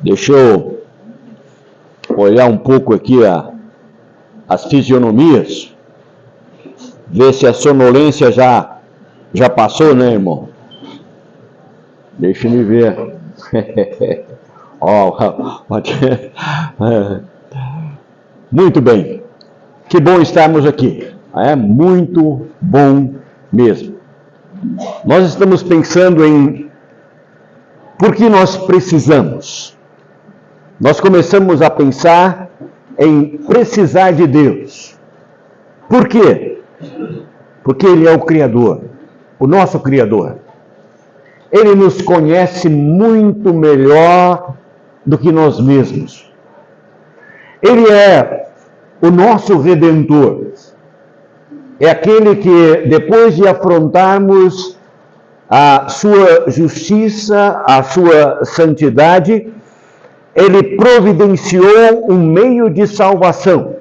Deixa eu olhar um pouco aqui as fisionomias, ver se a sonolência já passou, né, irmão? Deixa eu ver. Muito bem. Que bom estarmos aqui. É muito bom mesmo. Nós estamos pensando em por que nós precisamos. Nós começamos a pensar em precisar de Deus. Por quê? Porque Ele é o Criador, o nosso Criador. Ele nos conhece muito melhor do que nós mesmos. Ele é o nosso Redentor. É aquele que, depois de afrontarmos a sua justiça, a sua santidade, Ele providenciou um meio de salvação.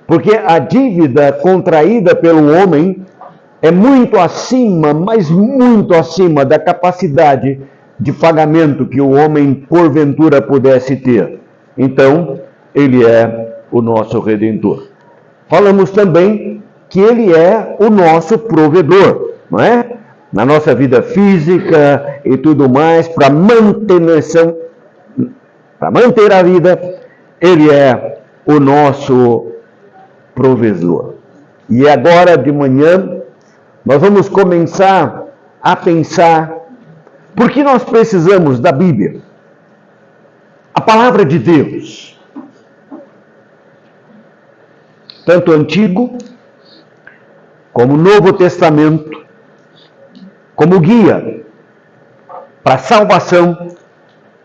Porque a dívida contraída pelo homem é muito acima, mas muito acima da capacidade de pagamento que o homem porventura pudesse ter. Então, Ele é o nosso Redentor. Falamos também que Ele é o nosso provedor, não é? Na nossa vida física e tudo mais, para manter a vida, Ele é o nosso provedor. E agora de manhã, nós vamos começar a pensar por que nós precisamos da Bíblia. A palavra de Deus, tanto o Antigo como o Novo Testamento, como guia para salvação,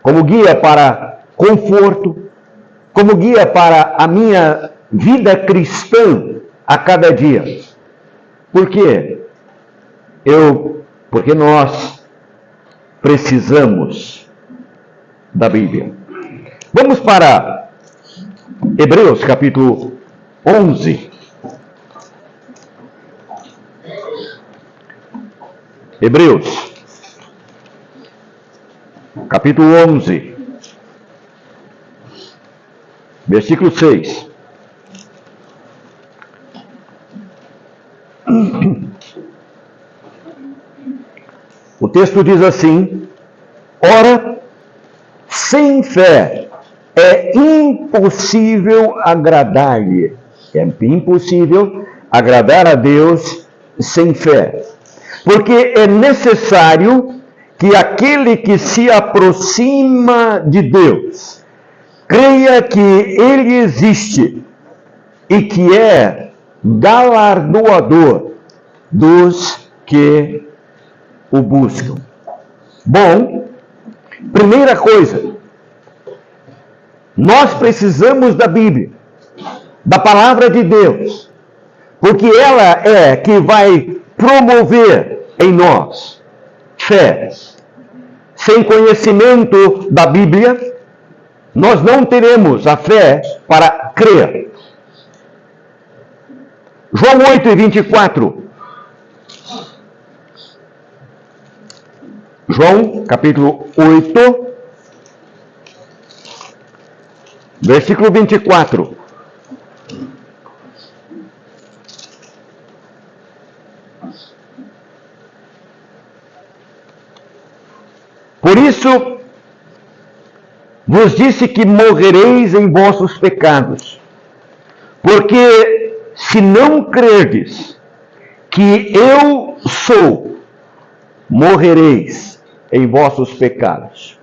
como guia para conforto, como guia para a minha vida cristã a cada dia. Por quê? Porque nós precisamos da Bíblia. Vamos para Hebreus capítulo 11. Hebreus capítulo 11, versículo 6. O texto diz assim: ora, sem fé é impossível agradar-lhe. É impossível agradar a Deus sem fé. Porque é necessário que aquele que se aproxima de Deus creia que Ele existe e que é galardoador dos que o buscam. Bom, primeira coisa, nós precisamos da Bíblia, da palavra de Deus, porque ela é que vai promover em nós fé. Sem conhecimento da Bíblia, nós não teremos a fé para crer. João 8:24. João, capítulo 8, versículo 24. Por isso, vos disse que morrereis em vossos pecados, porque se não crerdes que eu sou, morrereis em vossos pecados.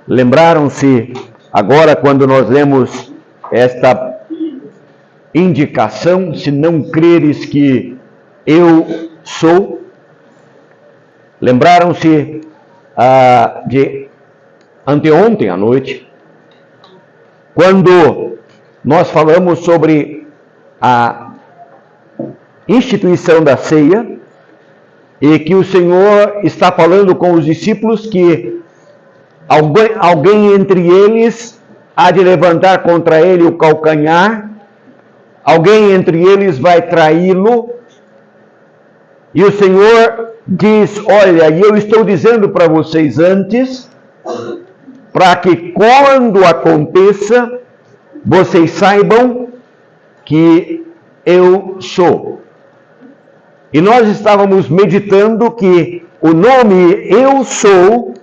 Lembraram-se agora quando nós lemos esta indicação, se não creres que eu sou? Lembraram-se de anteontem à noite, quando nós falamos sobre a instituição da ceia, e que o Senhor está falando com os discípulos que alguém entre eles há de levantar contra ele o calcanhar, alguém entre eles vai traí-lo, e o Senhor diz: olha, e eu estou dizendo para vocês antes, para que quando aconteça, vocês saibam que eu sou. E nós estávamos meditando que o nome Eu Sou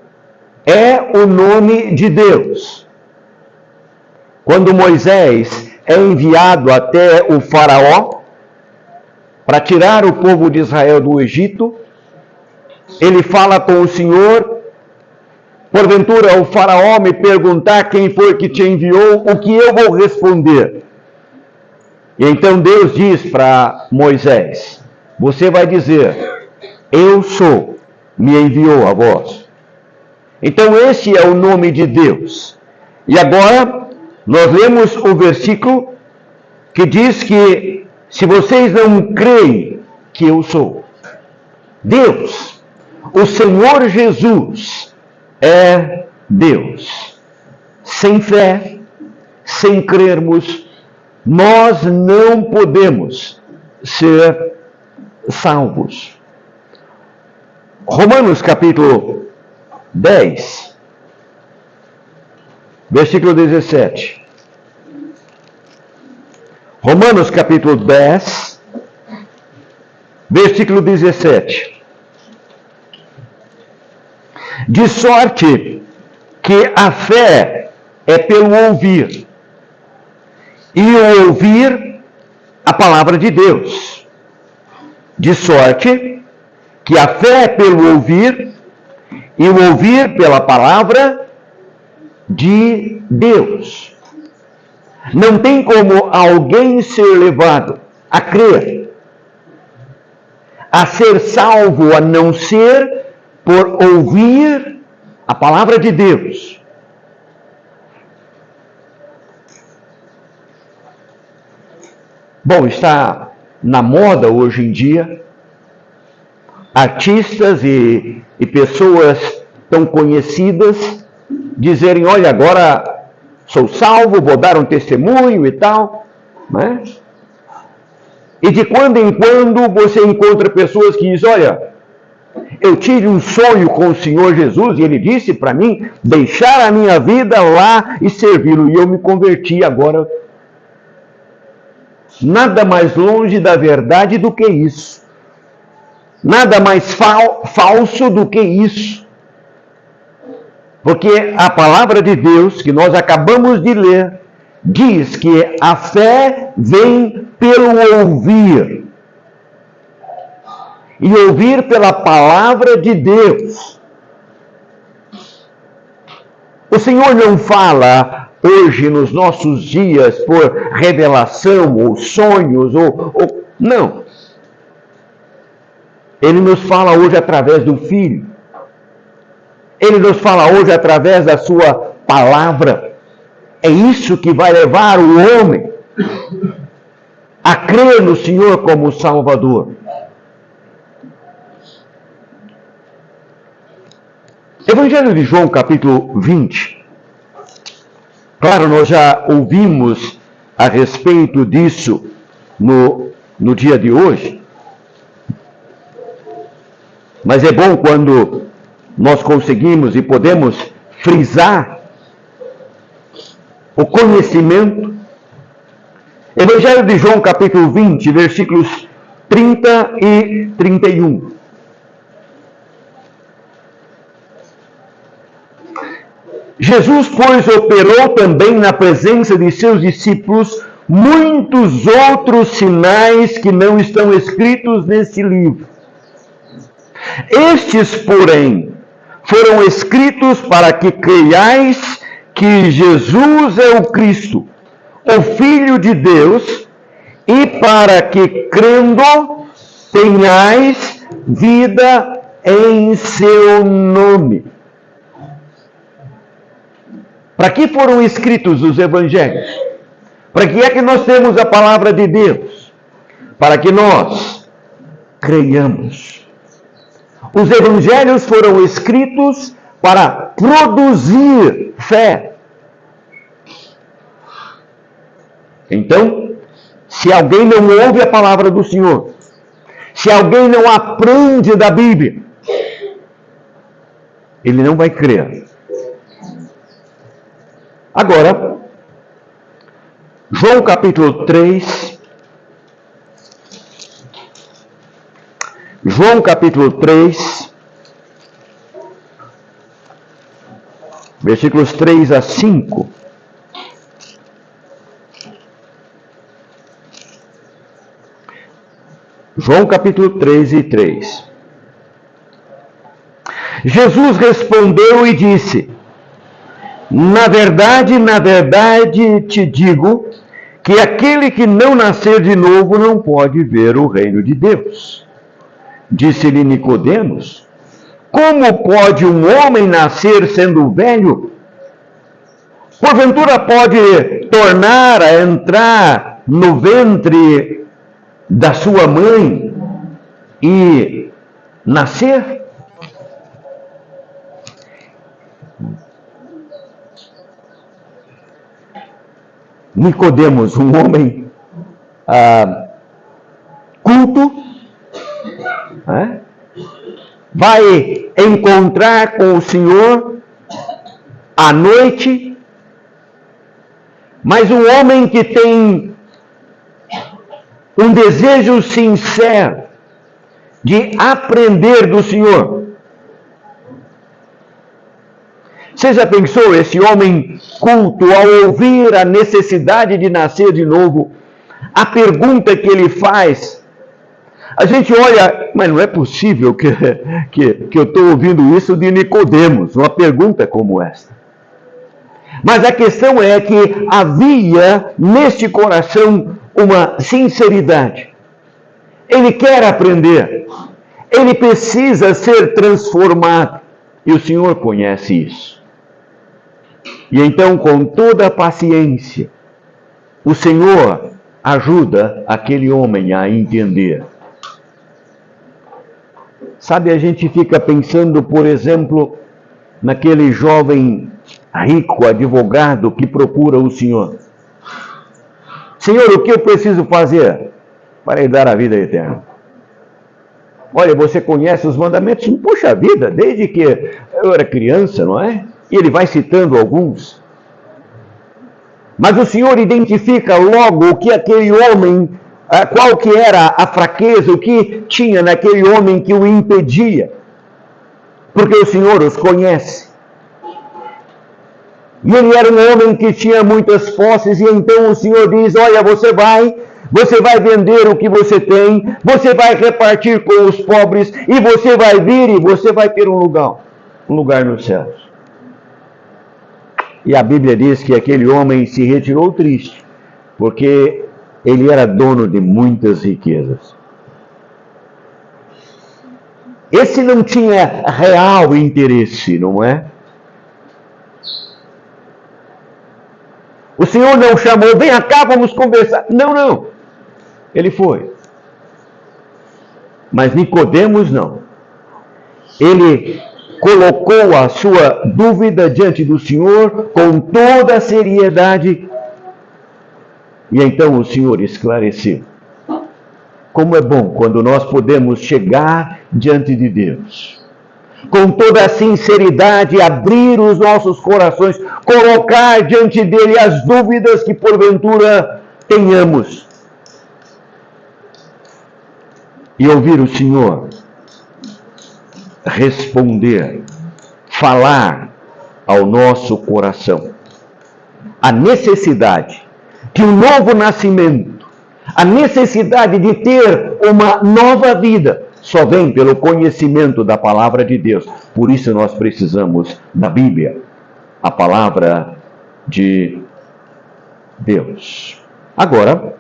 é o nome de Deus. Quando Moisés é enviado até o faraó para tirar o povo de Israel do Egito, ele fala com o Senhor: porventura o faraó me perguntar quem foi que te enviou, o que eu vou responder? E então Deus diz para Moisés: você vai dizer, eu sou, me enviou a vós. Então esse é o nome de Deus. E agora nós lemos o versículo que diz que se vocês não creem que eu sou, Deus, o Senhor Jesus é Deus. Sem fé, sem crermos, nós não podemos ser salvos. Romanos capítulo 10, versículo 17. Romanos capítulo 10, versículo 17. De sorte que a fé é pelo ouvir, e o ouvir a palavra de Deus. De sorte que a fé é pelo ouvir, e o ouvir pela palavra de Deus. Não tem como alguém ser levado a crer, a ser salvo, a não ser por ouvir a palavra de Deus. Bom, está na moda hoje em dia artistas e pessoas tão conhecidas dizerem: olha, agora sou salvo, vou dar um testemunho e tal, né? E de quando em quando você encontra pessoas que dizem: olha, eu tive um sonho com o Senhor Jesus e Ele disse para mim deixar a minha vida lá e servi-lo, e eu me converti agora. Nada mais longe da verdade do que isso. Nada mais falso do que isso. Porque a palavra de Deus, que nós acabamos de ler, diz que a fé vem pelo ouvir. E ouvir pela palavra de Deus. O Senhor não fala hoje, nos nossos dias, por revelação, ou sonhos, não. Ele nos fala hoje através do Filho. Ele nos fala hoje através da sua palavra. É isso que vai levar o homem a crer no Senhor como Salvador. Evangelho de João, capítulo 20. Claro, nós já ouvimos a respeito disso no dia de hoje. Mas é bom quando nós conseguimos e podemos frisar o conhecimento. Evangelho de João, capítulo 20, versículos 30 e 31. Jesus, pois, operou também na presença de seus discípulos muitos outros sinais que não estão escritos nesse livro. Estes, porém, foram escritos para que creiais que Jesus é o Cristo, o Filho de Deus, e para que, crendo, tenhais vida em seu nome. Para que foram escritos os evangelhos? Para que é que nós temos a palavra de Deus? Para que nós creiamos. Os evangelhos foram escritos para produzir fé. Então, se alguém não ouve a palavra do Senhor, se alguém não aprende da Bíblia, ele não vai crer. Agora, João capítulo 3. João capítulo 3, versículos 3 a 5. João capítulo 3 e 3. Jesus respondeu e disse: na verdade, te digo que aquele que não nascer de novo não pode ver o reino de Deus. Disse-lhe Nicodemos: como pode um homem nascer sendo velho? Porventura pode tornar a entrar no ventre da sua mãe e nascer? Nicodemos, um homem culto, vai encontrar com o Senhor à noite, mas um homem que tem um desejo sincero de aprender do Senhor. Você já pensou, esse homem culto, ao ouvir a necessidade de nascer de novo, a pergunta que ele faz, a gente olha, mas não é possível que eu estou ouvindo isso de Nicodemos, uma pergunta como esta. Mas a questão é que havia neste coração uma sinceridade. Ele quer aprender, ele precisa ser transformado, e o Senhor conhece isso. E então, com toda a paciência, o Senhor ajuda aquele homem a entender. Sabe, a gente fica pensando, por exemplo, naquele jovem rico advogado que procura o Senhor. Senhor, o que eu preciso fazer para herdar a vida eterna? Olha, você conhece os mandamentos? Puxa vida, desde que eu era criança, não é? E ele vai citando alguns. Mas o Senhor identifica logo o que aquele homem, qual que era a fraqueza, o que tinha naquele homem que o impedia. Porque o Senhor os conhece. E ele era um homem que tinha muitas posses, e então o Senhor diz: olha, você vai vender o que você tem, você vai repartir com os pobres, e você vai vir e você vai ter um lugar nos céus. E a Bíblia diz que aquele homem se retirou triste, porque ele era dono de muitas riquezas. Esse não tinha real interesse, não é? O Senhor não chamou, vem cá, vamos conversar. Não. Ele foi. Mas Nicodemos não. Ele colocou a sua dúvida diante do Senhor com toda a seriedade. E então o Senhor esclareceu. Como é bom quando nós podemos chegar diante de Deus, com toda a sinceridade, abrir os nossos corações, colocar diante dele as dúvidas que porventura tenhamos. E ouvir o Senhor responder, falar ao nosso coração. A necessidade de um novo nascimento, a necessidade de ter uma nova vida, só vem pelo conhecimento da palavra de Deus. Por isso nós precisamos da Bíblia, a palavra de Deus. Agora,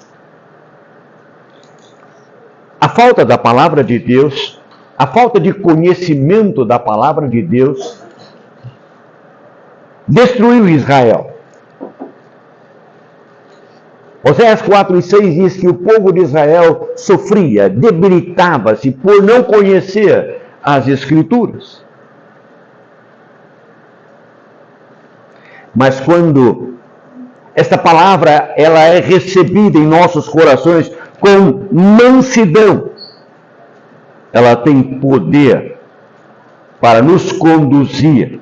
a falta da palavra de Deus, a falta de conhecimento da palavra de Deus, destruiu Israel. Oséias 4:6 diz que o povo de Israel sofria, debilitava-se por não conhecer as Escrituras. Mas quando esta palavra ela é recebida em nossos corações com mansidão, ela tem poder para nos conduzir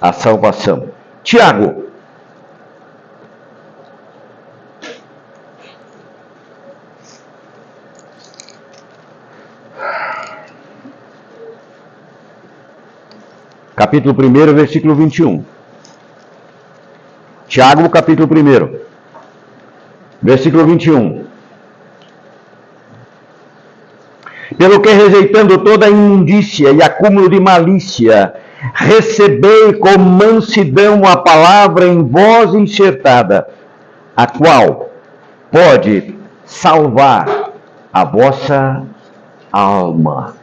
à salvação. Tiago, capítulo 1, versículo 21. Tiago, capítulo 1, versículo 21. Pelo que, rejeitando toda imundícia e acúmulo de malícia, recebei com mansidão a palavra em vós enxertada, a qual pode salvar a vossa alma.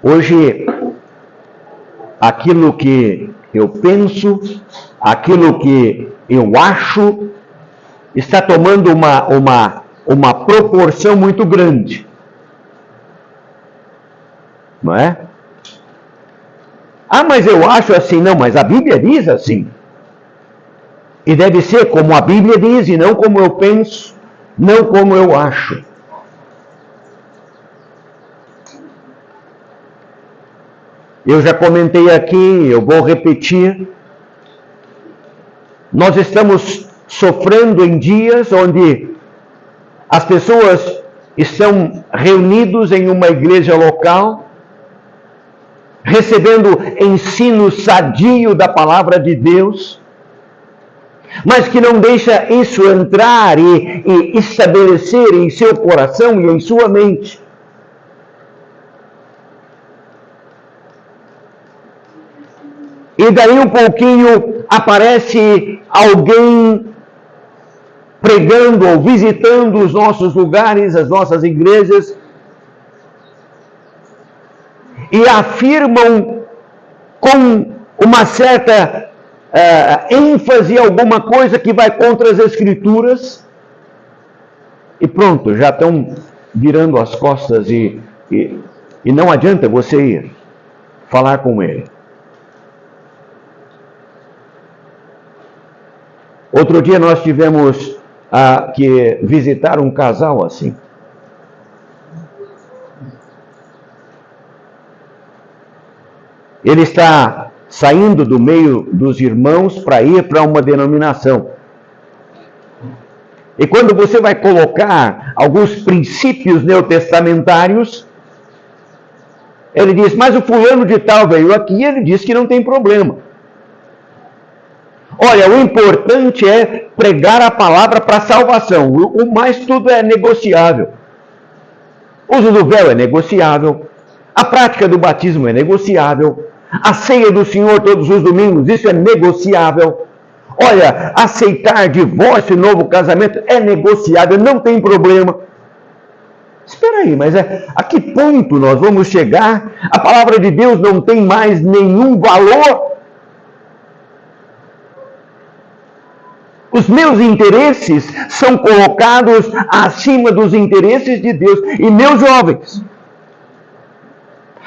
Hoje, aquilo que eu penso, aquilo que eu acho, está tomando uma proporção muito grande. Não é? Ah, mas eu acho assim. Não, mas a Bíblia diz assim. E deve ser como a Bíblia diz, e não como eu penso, não como eu acho. Eu já comentei aqui, eu vou repetir. Nós estamos sofrendo em dias onde as pessoas estão reunidas em uma igreja local, recebendo ensino sadio da palavra de Deus, mas que não deixa isso entrar e estabelecer em seu coração e em sua mente. E daí um pouquinho aparece alguém pregando ou visitando os nossos lugares, as nossas igrejas, e afirmam com uma certa ênfase alguma coisa que vai contra as Escrituras, e pronto, já estão virando as costas e não adianta você ir falar com ele. Outro dia nós tivemos que visitar um casal assim. Ele está saindo do meio dos irmãos para ir para uma denominação. E quando você vai colocar alguns princípios neotestamentários, ele diz, mas o fulano de tal veio aqui e ele diz que não tem problema. Olha, o importante é pregar a palavra para salvação. O mais tudo é negociável. O uso do véu é negociável. A prática do batismo é negociável. A ceia do Senhor todos os domingos, isso é negociável. Olha, aceitar divórcio e novo casamento é negociável, não tem problema. Espera aí, mas a que ponto nós vamos chegar? A palavra de Deus não tem mais nenhum valor? Os meus interesses são colocados acima dos interesses de Deus. E meus jovens,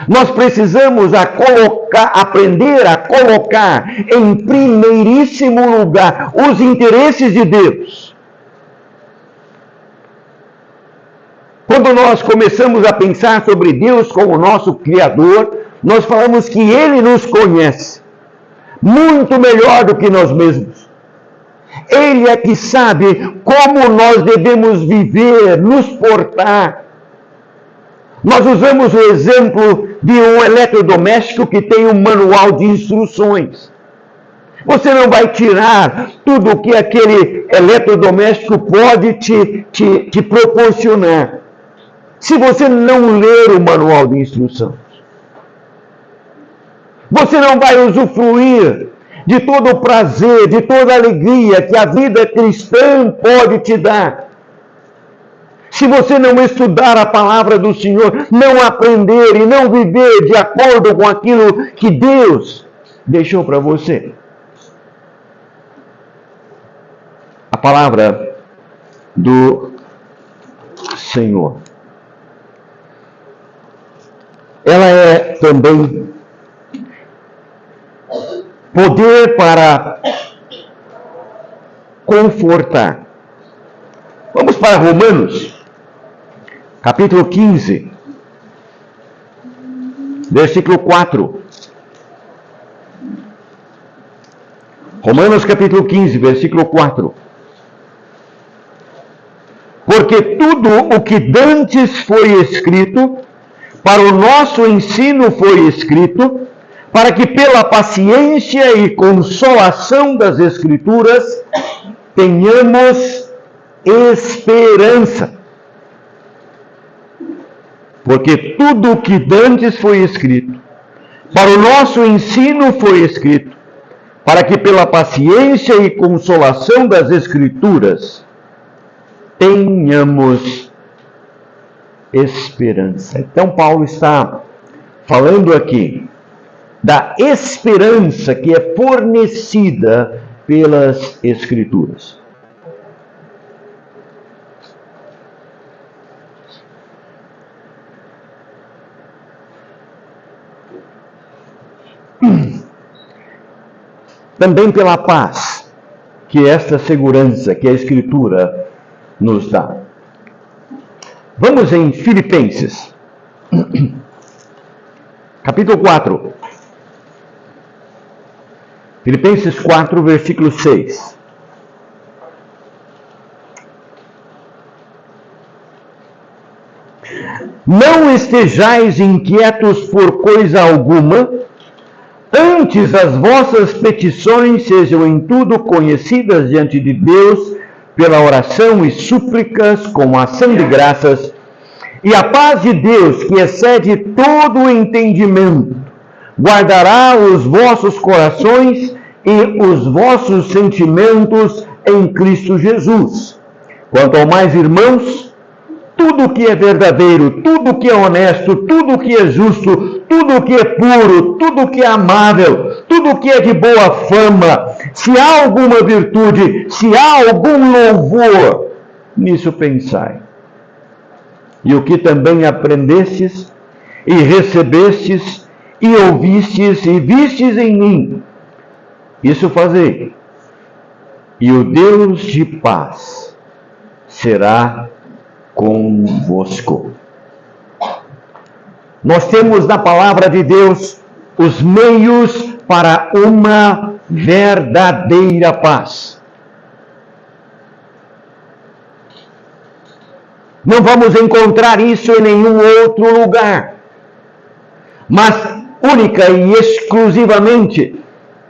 nós precisamos aprender a colocar em primeiríssimo lugar os interesses de Deus. Quando nós começamos a pensar sobre Deus como nosso Criador, nós falamos que Ele nos conhece muito melhor do que nós mesmos. Ele é que sabe como nós devemos viver, nos portar. Nós usamos o exemplo de um eletrodoméstico que tem um manual de instruções. Você não vai tirar tudo o que aquele eletrodoméstico pode te proporcionar, se você não ler o manual de instruções. Você não vai usufruir de todo o prazer, de toda a alegria que a vida cristã pode te dar, se você não estudar a palavra do Senhor, não aprender e não viver de acordo com aquilo que Deus deixou para você. A palavra do Senhor, ela é também poder para confortar. Vamos para Romanos, capítulo 15, versículo 4. Romanos, capítulo 15, versículo 4. Porque tudo o que dantes foi escrito para o nosso ensino foi escrito, para que pela paciência e consolação das Escrituras tenhamos esperança. Porque tudo o que dantes foi escrito, para o nosso ensino foi escrito, para que pela paciência e consolação das Escrituras tenhamos esperança. Então Paulo está falando aqui da esperança que é fornecida pelas Escrituras. Também pela paz, que esta segurança que a Escritura nos dá. Vamos em Filipenses, capítulo 4. Filipenses 4, versículo 6. Não estejais inquietos por coisa alguma, antes as vossas petições sejam em tudo conhecidas diante de Deus, pela oração e súplicas, com ação de graças, e a paz de Deus, que excede todo o entendimento, guardará os vossos corações e os vossos sentimentos em Cristo Jesus. Quanto ao mais, irmãos, tudo que é verdadeiro, tudo que é honesto, tudo que é justo, tudo que é puro, tudo que é amável, tudo que é de boa fama, se há alguma virtude, se há algum louvor, nisso pensai. E o que também aprendestes, e recebestes, e ouvistes, e vistes em mim, isso fazei. E o Deus de paz será convosco. Nós temos na palavra de Deus os meios para uma verdadeira paz. Não vamos encontrar isso em nenhum outro lugar, mas única e exclusivamente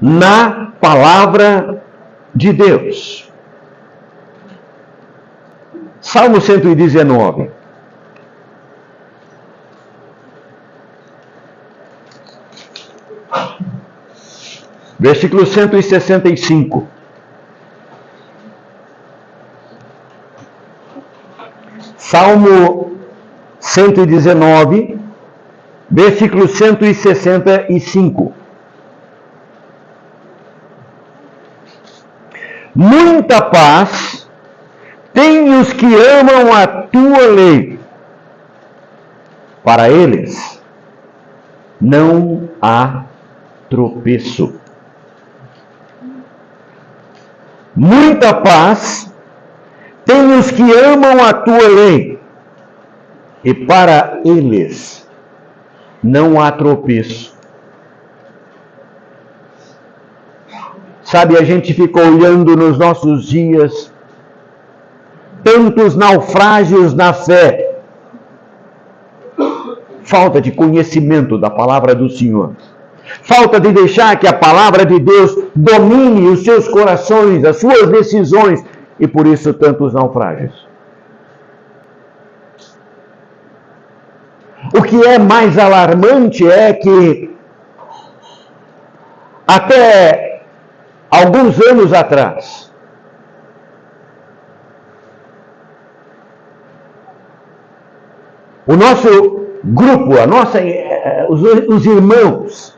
na palavra de Deus. Salmo 119. Versículo 165. Salmo 119, versículo 165. Muita paz tem os que amam a tua lei. Para eles não há tropeço. Muita paz tem os que amam a tua lei, e para eles não há tropeço. Sabe, a gente fica olhando nos nossos dias tantos naufrágios na fé, falta de conhecimento da palavra do Senhor, falta de deixar que a palavra de Deus domine os seus corações, as suas decisões, e por isso tantos naufrágios. O que é mais alarmante é que até alguns anos atrás, o nosso grupo, os irmãos,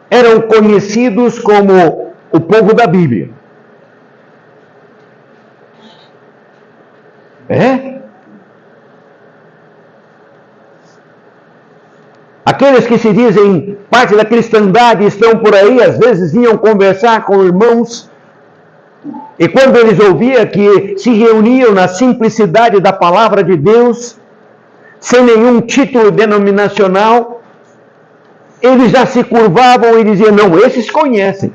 eram conhecidos como o povo da Bíblia. Aqueles que se dizem parte da cristandade estão por aí, às vezes vinham conversar com irmãos, e quando eles ouviam que se reuniam na simplicidade da palavra de Deus, sem nenhum título denominacional, eles já se curvavam e diziam: não, esses conhecem.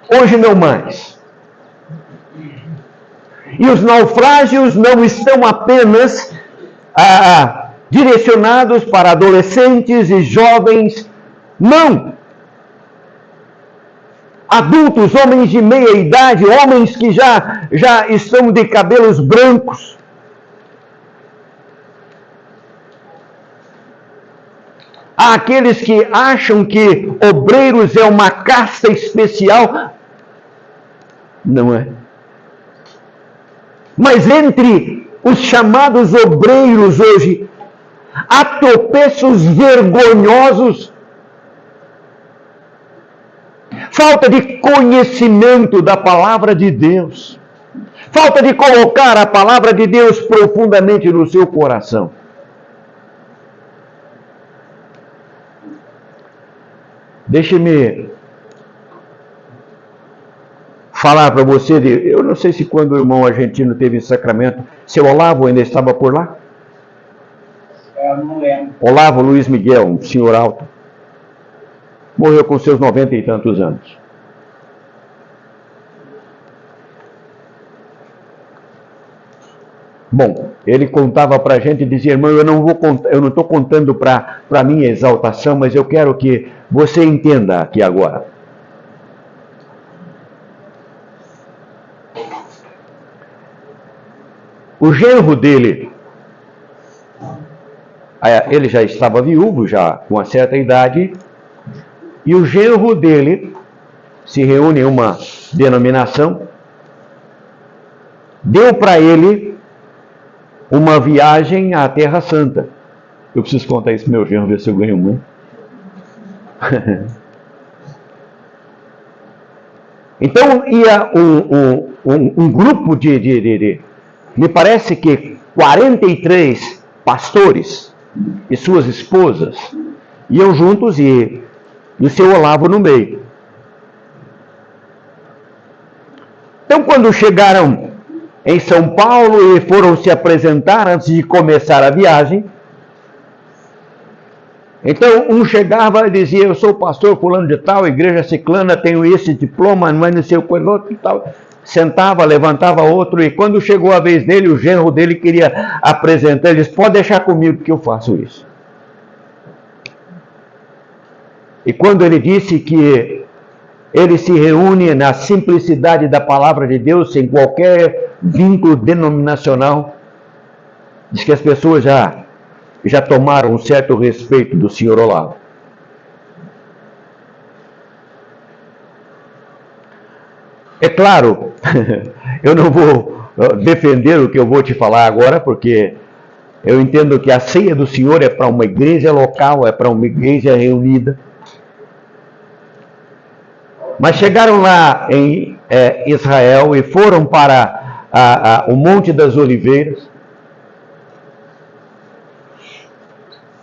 Hoje não mais. E os naufrágios não estão apenas direcionados para adolescentes e jovens, não. Adultos, homens de meia idade, homens que já estão de cabelos brancos. Há aqueles que acham que obreiros é uma casta especial. Não é. Mas entre os chamados obreiros hoje, há tropeços vergonhosos. Falta de conhecimento da palavra de Deus. Falta de colocar a palavra de Deus profundamente no seu coração. Deixe-me falar para você, eu não sei se quando o irmão argentino teve em Sacramento, seu Olavo ainda estava por lá? Eu não lembro. Olavo Luiz Miguel, um senhor alto. Morreu com seus 90 e tantos anos. Bom, ele contava para a gente e dizia, irmão, eu não estou contando para minha exaltação, mas eu quero que você entenda aqui agora. O genro dele, ele já estava viúvo, já com uma certa idade, e o genro dele se reúne em uma denominação, deu para ele uma viagem à Terra Santa. Eu preciso contar isso pro meu genro, ver se eu ganho muito. Então ia um grupo de me parece que 43 pastores e suas esposas iam juntos e o seu Olavo no meio. Então, quando chegaram em São Paulo e foram se apresentar antes de começar a viagem, então um chegava e dizia, eu sou o pastor fulano de tal, igreja ciclana, tenho esse diploma, mas não sei o que, outro e tal. Sentava, levantava outro, e quando chegou a vez dele, o genro dele queria apresentar, ele disse, pode deixar comigo que eu faço isso. E quando ele disse que ele se reúne na simplicidade da palavra de Deus, sem qualquer vínculo denominacional, diz que as pessoas já tomaram um certo respeito do senhor Olavo. É claro, eu não vou defender o que eu vou te falar agora, porque eu entendo que a ceia do Senhor é para uma igreja local, é para uma igreja reunida. Mas chegaram lá em Israel e foram para o Monte das Oliveiras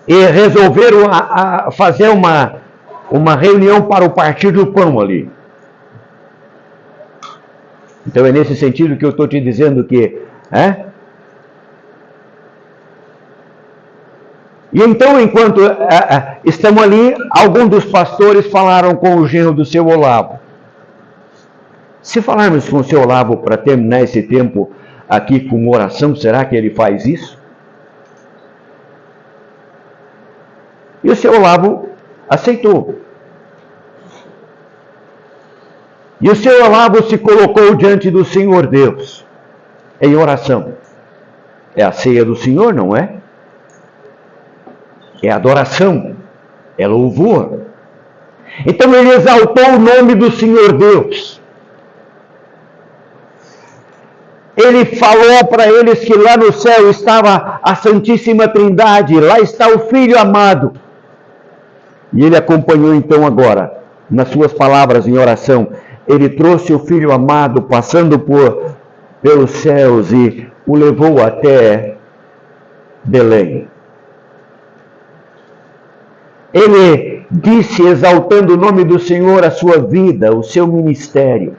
e resolveram fazer uma reunião para o partir do pão ali. Então é nesse sentido que eu estou te dizendo que... E então, enquanto estamos ali, alguns dos pastores falaram com o genro do seu Olavo. Se falarmos com o seu Olavo para terminar esse tempo aqui com oração, será que ele faz isso? E o seu Olavo aceitou. E o seu Olavo se colocou diante do Senhor Deus, em oração. É a ceia do Senhor, não é? É adoração, é louvor. Então ele exaltou o nome do Senhor Deus. Ele falou para eles que lá no céu estava a Santíssima Trindade, lá está o Filho amado. E ele acompanhou então agora, nas suas palavras em oração, ele trouxe o Filho amado, passando pelos céus e o levou até Belém. Ele disse, exaltando o nome do Senhor, a sua vida, o seu ministério.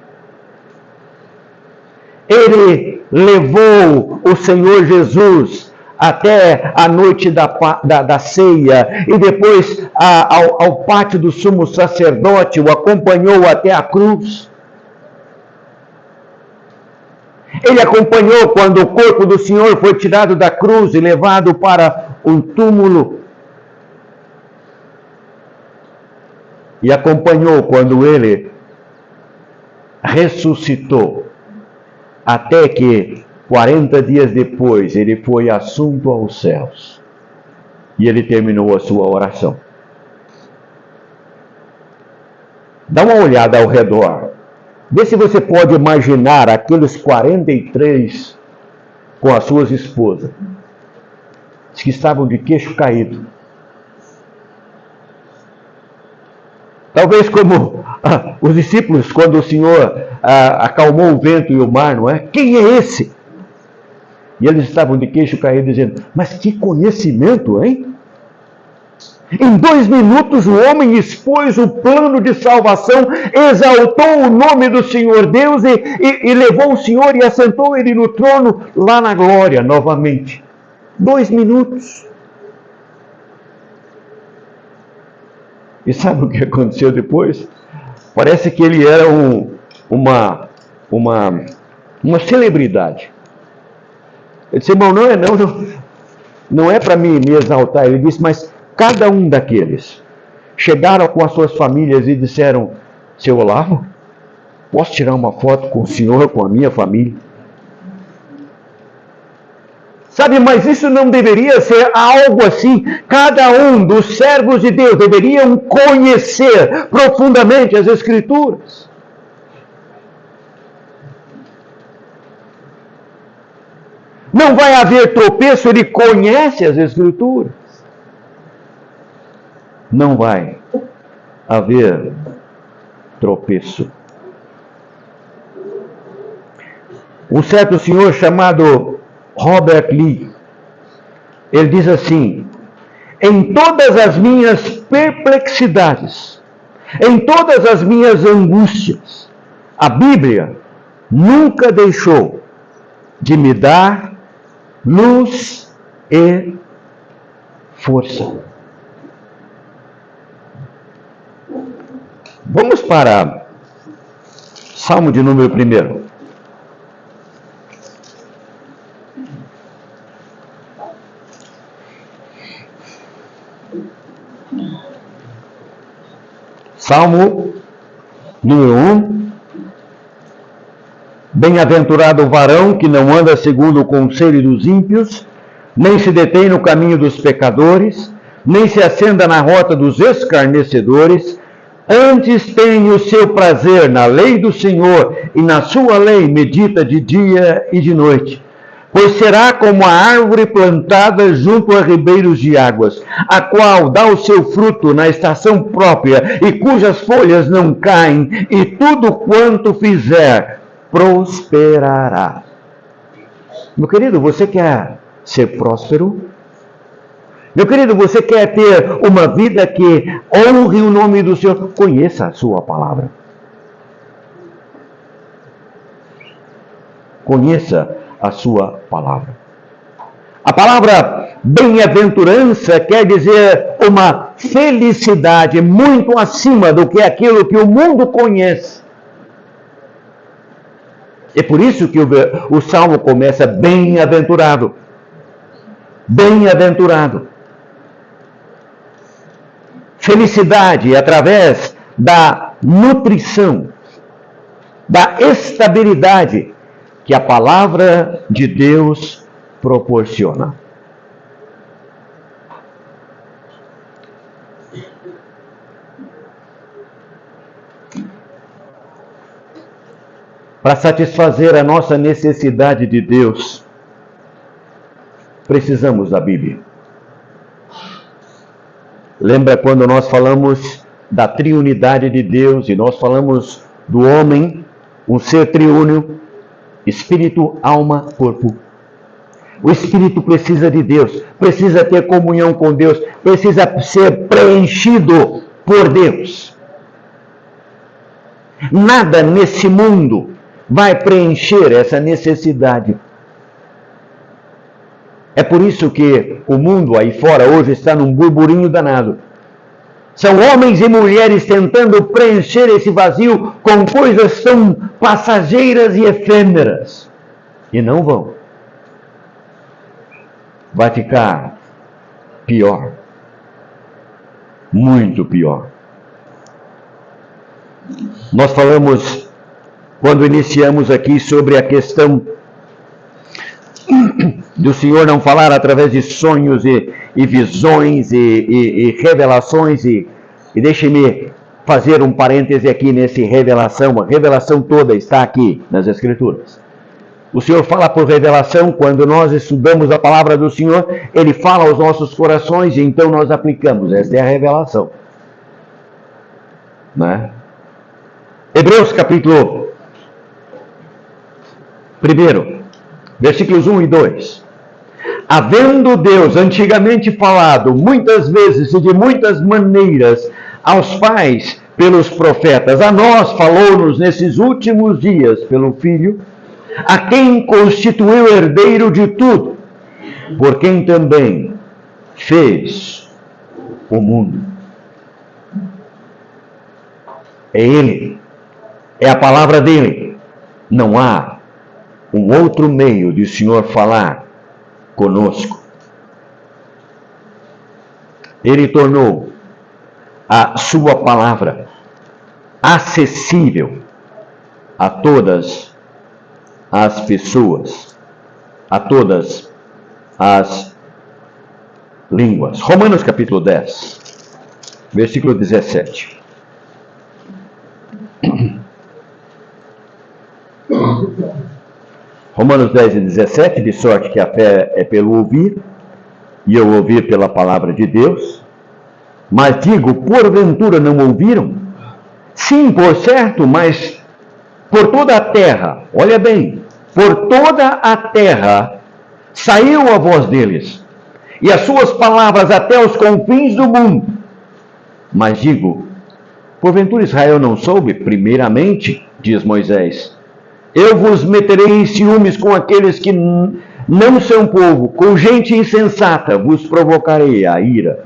Ele levou o Senhor Jesus até a noite da ceia e depois ao pátio do sumo sacerdote, o acompanhou até a cruz. Ele acompanhou quando o corpo do Senhor foi tirado da cruz e levado para um túmulo. E acompanhou quando ele ressuscitou, até que 40 dias depois ele foi assunto aos céus. E ele terminou a sua oração. Dá uma olhada ao redor. Vê se você pode imaginar aqueles 43 com as suas esposas, que estavam de queixo caído. Talvez como os discípulos, quando o Senhor acalmou o vento e o mar, não é? Quem é esse? E eles estavam de queixo caído, dizendo, mas que conhecimento, hein? Em 2 minutos o homem expôs o plano de salvação, exaltou o nome do Senhor Deus e levou o Senhor e assentou ele no trono lá na glória novamente. 2 minutos. E sabe o que aconteceu depois? Parece que ele era uma celebridade. Ele disse, irmão, não é para me exaltar. Ele disse, mas cada um daqueles chegaram com as suas famílias e disseram, seu Olavo, posso tirar uma foto com o senhor, com a minha família? Sabe, mas isso não deveria ser algo assim. Cada um dos servos de Deus deveriam conhecer profundamente as Escrituras. Não vai haver tropeço, ele conhece as Escrituras. Não vai haver tropeço. Um certo senhor chamado Robert Lee, ele diz assim, em todas as minhas perplexidades, em todas as minhas angústias, a Bíblia nunca deixou de me dar luz e força. Vamos para Salmo de número 1. Salmo número 1. Bem-aventurado o varão que não anda segundo o conselho dos ímpios, nem se detém no caminho dos pecadores, nem se assenta na rota dos escarnecedores, antes tem o seu prazer na lei do Senhor, e na sua lei medita de dia e de noite. Pois será como a árvore plantada junto a ribeiros de águas, a qual dá o seu fruto na estação própria, e cujas folhas não caem, e tudo quanto fizer prosperará. Meu querido, você quer ser próspero? Meu querido, você quer ter uma vida que honre o nome do Senhor? Conheça a sua palavra. Conheça a sua palavra. A palavra bem-aventurança quer dizer uma felicidade muito acima do que aquilo que o mundo conhece. É por isso que o Salmo começa bem-aventurado. Bem-aventurado. Felicidade através da nutrição, da estabilidade que a palavra de Deus proporciona. Para satisfazer a nossa necessidade de Deus, precisamos da Bíblia. Lembra quando nós falamos da triunidade de Deus e nós falamos do homem, um ser triúnio, espírito, alma, corpo. O espírito precisa de Deus, precisa ter comunhão com Deus, precisa ser preenchido por Deus. Nada nesse mundo vai preencher essa necessidade. É por isso que o mundo aí fora hoje está num burburinho danado. São homens e mulheres tentando preencher esse vazio com coisas tão passageiras e efêmeras. E não vão. Vai ficar pior. Muito pior. Nós falamos, quando iniciamos aqui, sobre a questão do Senhor não falar através de sonhos e visões e revelações. E deixe-me fazer um parêntese aqui nesse revelação. A revelação toda está aqui nas Escrituras. O Senhor fala por revelação. Quando nós estudamos a palavra do Senhor, Ele fala aos nossos corações e então nós aplicamos. Esta é a revelação. Né? Hebreus capítulo 1, versículos 1 e 2. Havendo Deus antigamente falado muitas vezes e de muitas maneiras aos pais pelos profetas, a nós falou-nos nesses últimos dias pelo Filho, a quem constituiu herdeiro de tudo, por quem também fez o mundo. É Ele, é a palavra dele. Não há um outro meio de o Senhor falar conosco. Ele tornou a sua palavra acessível a todas as pessoas, a todas as línguas. Romanos capítulo 10, versículo 17. Romanos 10 e 17, de sorte que a fé é pelo ouvir, e eu ouvir pela palavra de Deus. Mas digo, porventura não ouviram? Sim, por certo, mas por toda a terra, olha bem, por toda a terra saiu a voz deles, e as suas palavras até os confins do mundo. Mas digo, porventura Israel não soube? Primeiramente, diz Moisés, eu vos meterei em ciúmes com aqueles que não são povo, com gente insensata vos provocarei a ira.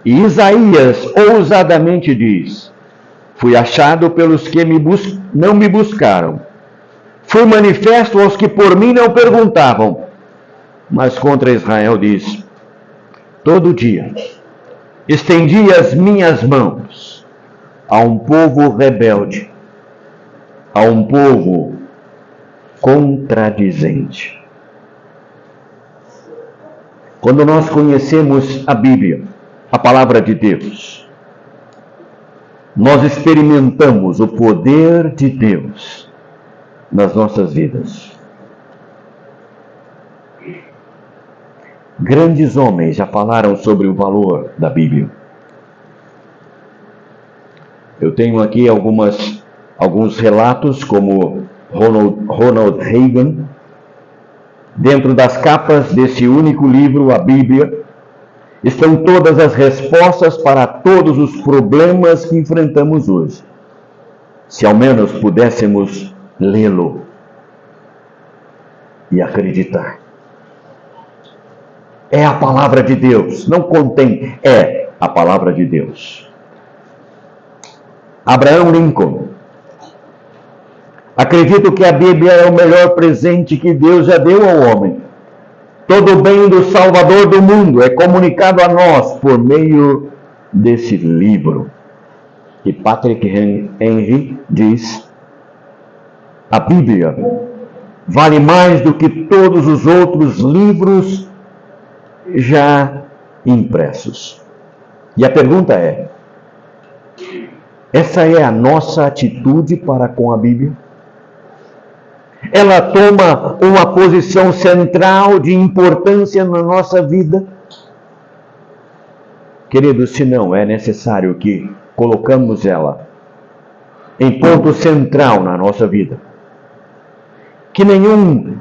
E Isaías ousadamente diz, fui achado pelos que não me buscaram. Fui manifesto aos que por mim não perguntavam. Mas contra Israel diz, todo dia estendi as minhas mãos a um povo rebelde, a um povo contradizente. Quando nós conhecemos a Bíblia, a palavra de Deus, nós experimentamos o poder de Deus nas nossas vidas. Grandes homens já falaram sobre o valor da Bíblia. Eu tenho aqui alguns relatos, como Ronald Reagan. Dentro das capas desse único livro, a Bíblia, estão todas as respostas para todos os problemas que enfrentamos hoje. Se ao menos pudéssemos lê-lo e acreditar. É a palavra de Deus, não contém, é a palavra de Deus. Abraham Lincoln. Acredito que a Bíblia é o melhor presente que Deus já deu ao homem. Todo o bem do Salvador do mundo é comunicado a nós por meio desse livro. E Patrick Henry diz, a Bíblia vale mais do que todos os outros livros já impressos. E a pergunta é, essa é a nossa atitude para com a Bíblia? Ela toma uma posição central de importância na nossa vida? Queridos, se não, é necessário que colocamos ela em ponto central na nossa vida. Que nenhum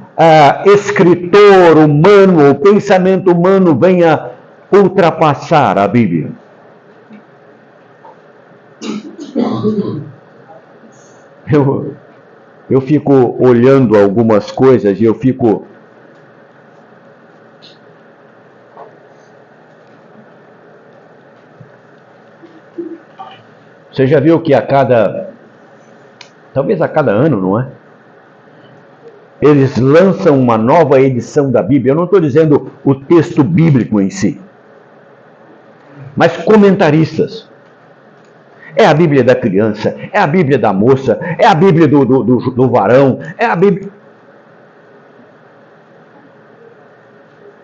escritor humano ou pensamento humano venha ultrapassar a Bíblia. Eu fico olhando algumas coisas e eu fico... Você já viu que talvez a cada ano, não é? eles lançam uma nova edição da Bíblia. Eu não estou dizendo o texto bíblico em si, mas comentaristas. É a Bíblia da criança, é a Bíblia da moça, é a Bíblia do varão, é a Bíblia...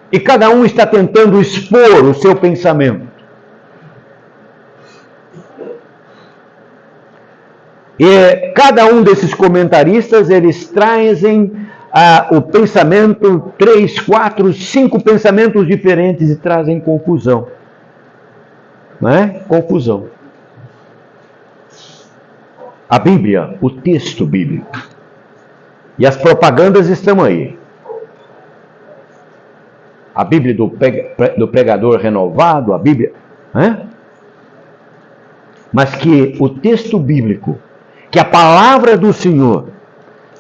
E cada um está tentando expor o seu pensamento. E cada um desses comentaristas, eles trazem o pensamento, 3, 4, 5 pensamentos diferentes e trazem confusão. Não é? Confusão. A Bíblia, o texto bíblico. E as propagandas estão aí. A Bíblia do pregador renovado, a Bíblia... Mas que o texto bíblico, que a palavra do Senhor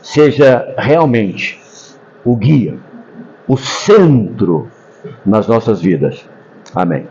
seja realmente o guia, o centro nas nossas vidas. Amém.